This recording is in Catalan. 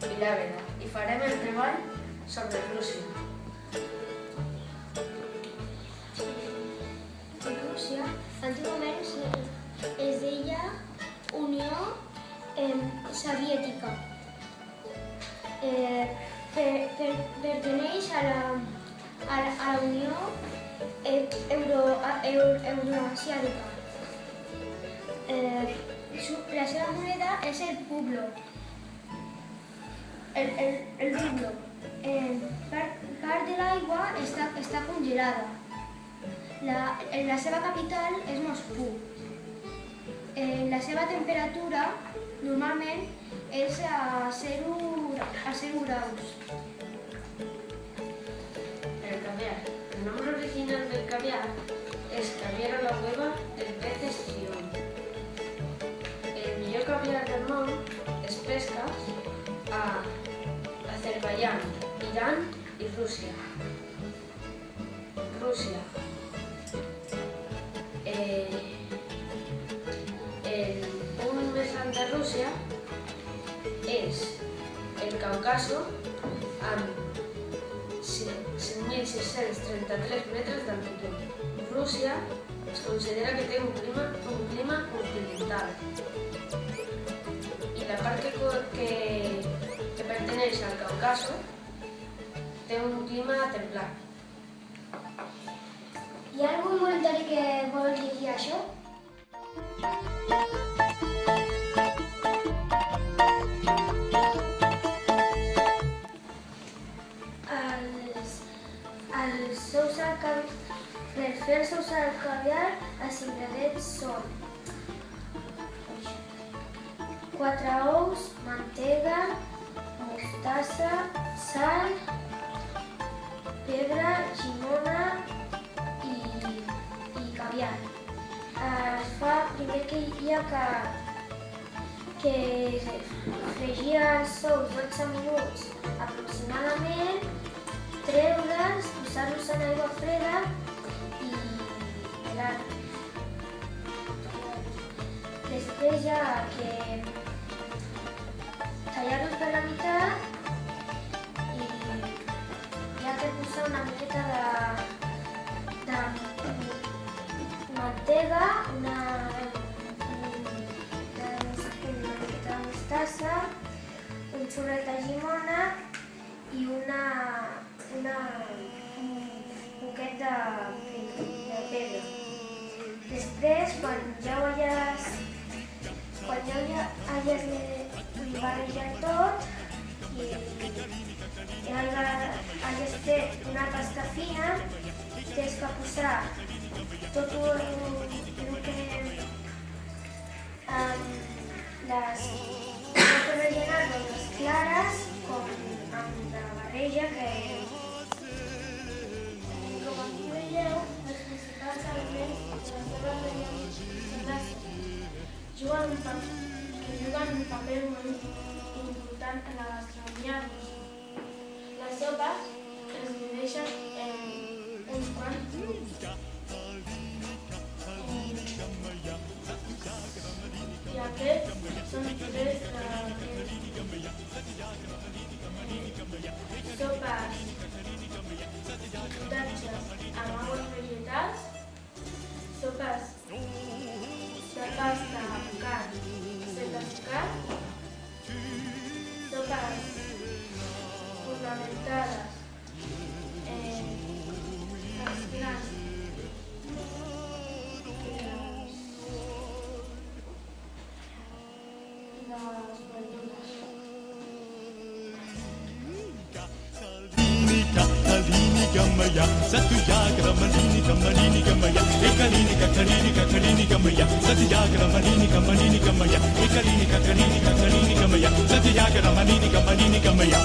i l'Àveda i farem el treball sobre Rússia. Rússia antigament es deia Unió Soviètica. Perteneix a la Unió Euroasiàtica. La seva moneda és el rublo. Part de l'aigua està congelada. La seva capital és Moscou. La seva temperatura normalment és a 0 graus. El caviar. El nombre original del caviar es caviar a la hueva del pez estrión. El millor caviar del món es pesca a Azerbaiyán, Irán i Rússia. Rússia. El punt més alt de Rússia és el Caucaso amb 5.633 metres d'altitud. Rússia es considera que té un clima continental i la part que perteneix al Caucaso té un clima templat. Hi ha algun voluntari que vol llegir això? Per fer el caviar, els ingredients són 4 ous, mantega, mostassa, sal, pebre, llimona i caviar. Es fa primer que hi ha que fregir els ous 12 minuts aproximadament, treure'ls, posar-los en aigua freda i pelar-los. Després ja que tallar-los per la meitat i ja que posar una miqueta de mantega, una miqueta de mostassa, un xurret de llimona i un poquet de pebre. Després, quan ja ho hagis barrejat tot i hagis fet una pasta fina, tens que posar tot el que les rellenar les clares com amb la barreja que com aquí veieu, els principals aliments de les seves regions juguen un paper molt important en la gastronomia russa. Les sopes es divideixen en uns quants grups. I aquests són tres sopes i potatges amb aigües vegetals, sopes de pasta amb carn sense sucar, sopes fundamentades en els grans i les verdures. Gamaya, Satyagra Malini Gamaya, Ekalinika Gamaya, Satyagra Malini Gamaya, Ekalinika Gamaya, Satyagra Malini Gamaya.